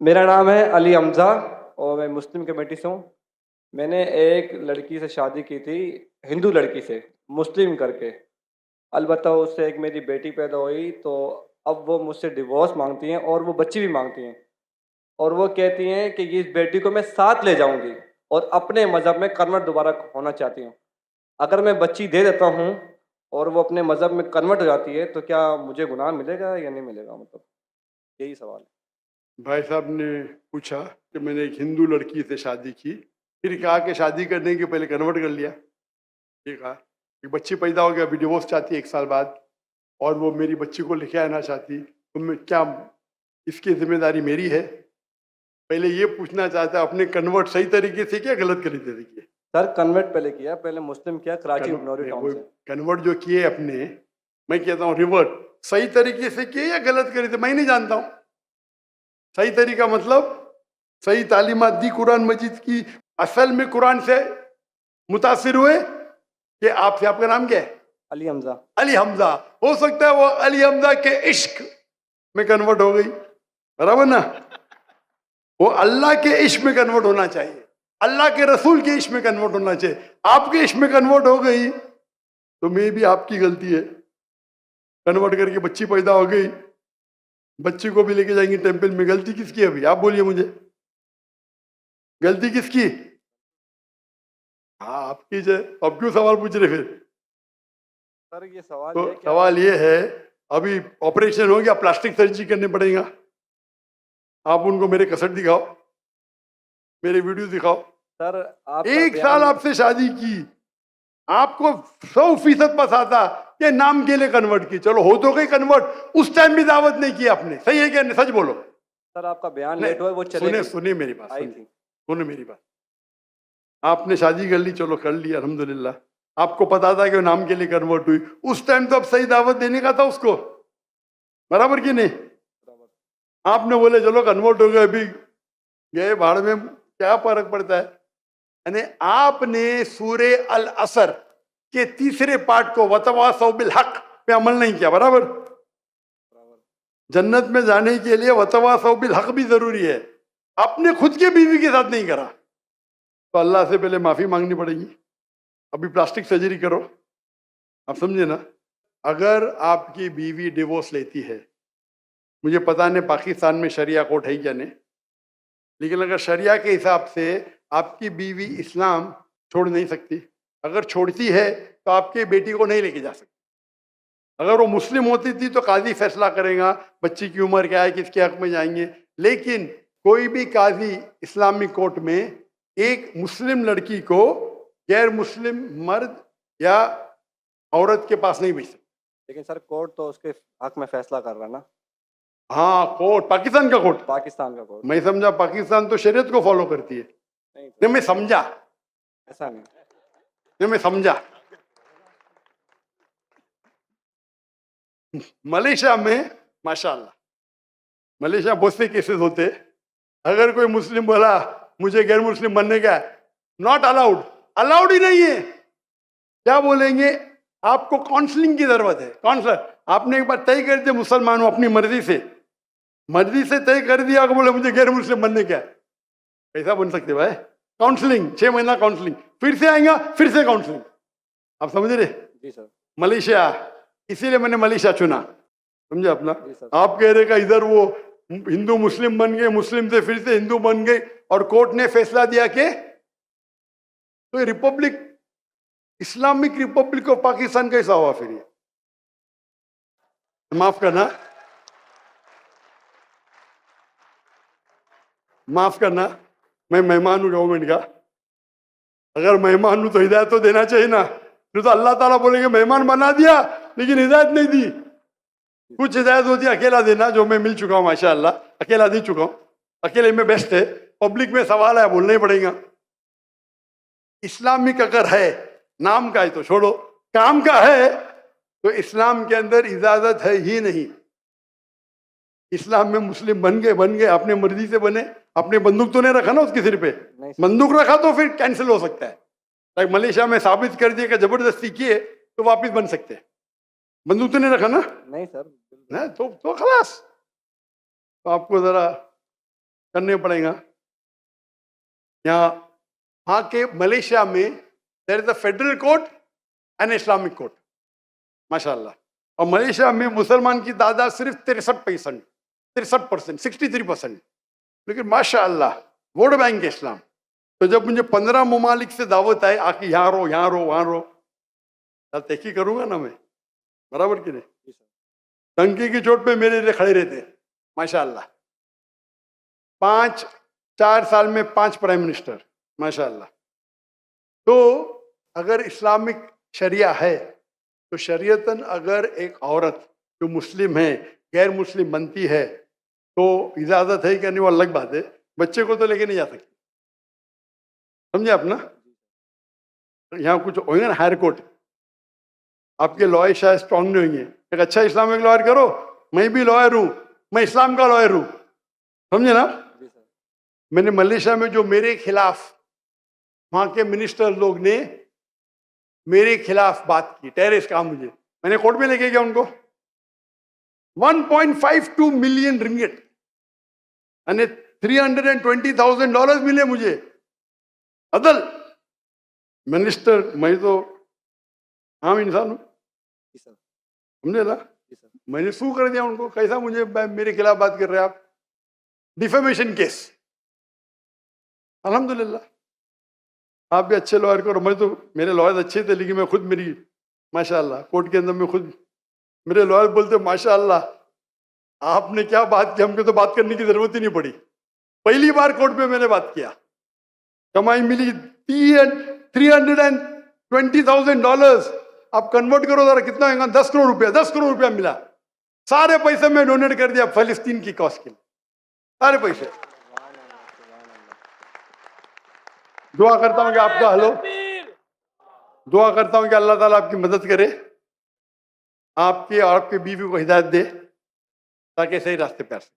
मेरा नाम है अली हमज़ा और मैं मुस्लिम कमेटी से हूँ। मैंने एक लड़की से शादी की थी, हिंदू लड़की से, मुस्लिम करके। अलबत्ता उससे एक मेरी बेटी पैदा हुई, तो अब वो मुझसे डिवोर्स मांगती हैं और वो बच्ची भी मांगती हैं। और वो कहती हैं कि इस बेटी को मैं साथ ले जाऊंगी और अपने मज़हब में कन्वर्ट दोबारा होना चाहती हूँ। अगर मैं बच्ची दे देता हूँ और वो अपने मज़हब में कन्वर्ट हो जाती है, तो क्या मुझे गुनाह मिलेगा या नहीं मिलेगा? मतलब यही सवाल है। भाई साहब ने पूछा कि मैंने एक हिंदू लड़की से शादी की, फिर कहा कि शादी करने के पहले कन्वर्ट कर लिया। ये कहा कि बच्ची पैदा हो गया, अभी डिवोर्स चाहती है 1 साल बाद, और वो मेरी बच्ची को लेके आना चाहती, तो मैं क्या, इसकी जिम्मेदारी मेरी है? पहले ये पूछना चाहता, अपने कन्वर्ट सही तरीके से किया, गलत तरीके से किया? सर कन्वर्ट पहले किया, पहले मुस्लिम किया कराची नौरी टाउन वो से। कन्वर्ट जो किए अपने, मैं कहता हूँ रिवर्ट सही तरीके से किए या गलत तरीके से, मैं नहीं जानता हूँ। सही तरीका मतलब सही तालीमात दी कुरान मजीद की, असल में कुरान से मुतासिर हुए कि आपसे, आपका नाम क्या है? अली हमजा। अली हमजा। हो सकता है वो अली हमजा के इश्क में कन्वर्ट हो गई, बराबर ना? वो अल्लाह के इश्क में कन्वर्ट होना चाहिए, अल्लाह के रसूल के इश्क में कन्वर्ट होना चाहिए। आपके इश्क में कन्वर्ट हो गई तो मे भी आपकी गलती है। कन्वर्ट करके बच्ची पैदा हो गई, बच्ची को भी लेके जाएंगे टेंपल में, गलती किसकी है? अभी आप बोलिए मुझे, गलती किसकी? हाँ आपकी है। अब क्यों सवाल पूछ रहे फिर? सर ये सवाल तो है क्या? सवाल ये है, अभी ऑपरेशन हो गया, प्लास्टिक सर्जरी करने पड़ेगा। आप उनको मेरे कसट दिखाओ, मेरे वीडियो दिखाओ। सर आपका 1 साल बयान। आपसे शादी की, आपको 100% पता कि नाम के लिए कन्वर्ट की, चलो हो तो गई कन्वर्ट, उस टाइम भी दावत नहीं की आपने, सही है क्या नहीं? सच बोलो। सर आपका बयान नहीं, लेट हुआ, वो सुने चलेगी। सुनिए मेरी बात, आई सुनिए थी। सुनिए मेरी बात। आपने शादी कर ली, चलो कर ली, अल्हम्दुलिल्लाह। आपको पता था कि वो नाम के लिए कन्वर्ट हुई, उस टाइम तो अब सही दावत देने का था उसको, बराबर की नहीं? आपने बोले चलो कन्वर्ट हो गए, अभी गए भाड़ में, क्या फर्क पड़ता है? यानी आपने सूरे अल असर के तीसरे पार्ट को वतवासौ बिल हक पे अमल नहीं किया, बराबर? जन्नत में जाने के लिए वतवासौ बिल हक भी जरूरी है, अपने खुद के बीवी के साथ नहीं करा तो अल्लाह से पहले माफी मांगनी पड़ेगी। अभी प्लास्टिक सर्जरी करो, आप समझे ना? अगर आपकी बीवी डिवोर्स लेती है, मुझे पता नहीं पाकिस्तान में शरिया कोर्ट है क्या नहीं, लेकिन अगर शरिया के हिसाब से आपकी बीवी इस्लाम छोड़ नहीं सकती, अगर छोड़ती है तो आपके बेटी को नहीं लेके जा सकती। अगर वो मुस्लिम होती थी तो काजी फैसला करेगा बच्ची की उम्र क्या है, किसके हक में जाएंगे, लेकिन कोई भी काजी इस्लामिक कोर्ट में एक मुस्लिम लड़की को गैर मुस्लिम मर्द या औरत के पास नहीं भेज सकता। लेकिन सर कोर्ट तो उसके हक में फैसला कर रहा है ना। हाँ कोर्ट, पाकिस्तान का कोर्ट। पाकिस्तान का कोर्ट। मैं समझा पाकिस्तान तो शरीयत को फॉलो करती है। नहीं नहीं मैं समझा, ऐसा नहीं। नहीं मैं समझा। मलेशिया में माशाल्लाह, मलेशिया बहुत से केसेस होते, अगर कोई मुस्लिम बोला मुझे गैर मुस्लिम बनने का, नॉट अलाउड, अलाउड ही नहीं है। क्या बोलेंगे? आपको काउंसलिंग की जरूरत है। काउंसलर, आपने एक बार तय कर दिया मुसलमान हूं, अपनी मर्जी से तय कर दिया कि बोले मुझे गैर मुस्लिम बनने का, कैसा बन सकते भाई? काउंसलिंग, 6 महीना काउंसलिंग, फिर से आएगा, फिर से काउंसलिंग। आप समझ रहे? जी सर। मलेशिया, इसीलिए मैंने मलेशिया चुना, समझे अपना? जी सर। आप कह रहे का इधर वो हिंदू मुस्लिम बन गए, मुस्लिम से फिर से हिंदू बन गए, और कोर्ट ने फैसला दिया कि तो Republic, Islamic Republic of Pakistan कैसा हुआ फिर ये? माफ करना, माफ करना, मैं मेहमान हूं गवर्नमेंट का, अगर मेहमान हूं तो हिदायत तो देना चाहिए ना। नहीं तो अल्लाह ताला बोलेंगे मेहमान बना दिया लेकिन हिदायत नहीं दी। कुछ हिदायत होती है अकेला देना, जो मैं मिल चुका हूं माशाअल्लाह, अकेला दे चुका हूं, अकेले में बेस्ट है। पब्लिक में सवाल है, बोलना ही पड़ेगा। इस्लामिक अगर है, नाम का है तो छोड़ो, काम का है तो इस्लाम के अंदर इजाजत है ही नहीं। इस्लाम में मुस्लिम बन गए, अपने मर्जी से बने, अपने बंदूक तो नहीं रखा ना उसके सिर पे, बंदूक रखा तो फिर कैंसिल हो सकता है। लाइक मलेशिया में साबित कर दिया कि जबरदस्ती किए तो वापिस बन सकते हैं, बंदूक तो नहीं रखा ना? नहीं सर। ना तो खलास। तो आपको जरा करने पड़ेगा। यहाँ वहाँ के मलेशिया में there is a federal court and Islamic court, माशाल्लाह। और मलेशिया में मुसलमान की तादाद सिर्फ 63%, 63%, लेकिन माशाल्लाह वोट बैंक है इस्लाम। तो जब मुझे 15 ममालिक से दावत आए आके यहाँ रहो, यहाँ रहो, वहाँ रहो, तब तहकी करूंगा ना मैं, बराबर कि नहीं? टंकी की चोट पे मेरे लिए खड़े रहते हैं, माशाल्लाह। 4 साल में 5 प्राइम मिनिस्टर, माशाल्लाह। तो अगर इस्लामिक शरिया है तो शरीयतन अगर एक औरत जो मुस्लिम है गैर मुस्लिम बनती है तो इजाजत है कि नहीं, वो अलग बात है। बच्चे को तो लेके नहीं जा सकती, समझे आप ना? यहाँ कुछ होंगे ना हायर कोर्ट, आपके लॉयर शायद स्ट्रांग नहीं होंगे। एक अच्छा इस्लामिक लॉयर करो, मैं भी लॉयर हूँ, मैं इस्लाम का लॉयर हूँ, समझे ना? मैंने मलेशिया में जो मेरे खिलाफ वहां के मिनिस्टर लोग ने मेरे खिलाफ बात की, टेररिस्ट कहा मुझे, मैंने कोर्ट में लेके गया उनको। 1.52 मिलियन रिंगिट यानी $320,000 मिले मुझे। अदल मिनिस्टर, मैं तो आम इंसान हूं, समझे ना? मैंने सू कर दिया उनको, कैसा मुझे मेरे खिलाफ बात कर रहे हैं आप, डिफेमेशन केस। अल्हम्दुलिल्लाह आप भी अच्छे लॉयर करो। मैं तो, मेरे लॉयर अच्छे थे लेकिन मैं खुद, मेरी माशाल्लाह कोर्ट के अंदर में खुद मेरे लॉयर बोलते माशाल्लाह आपने क्या बात की, हमको तो बात करने की जरूरत ही नहीं पड़ी। पहली बार कोर्ट में मैंने बात किया, कमाई मिली $320,000। आप कन्वर्ट करो जरा, कितना होगा? 10 करोड़ रुपया, 10 करोड़ रुपया मिला। सारे पैसे मैं डोनेट कर दिया फलस्तीन की कॉज के लिए, सारे पैसे। दुआ करता हूं कि आपका हलो, दुआ करता हूं कि अल्लाह ताला आपकी मदद करे, आपके और आपके बीवी को हिदायत दे ताकि सही रास्ते पे आ सके।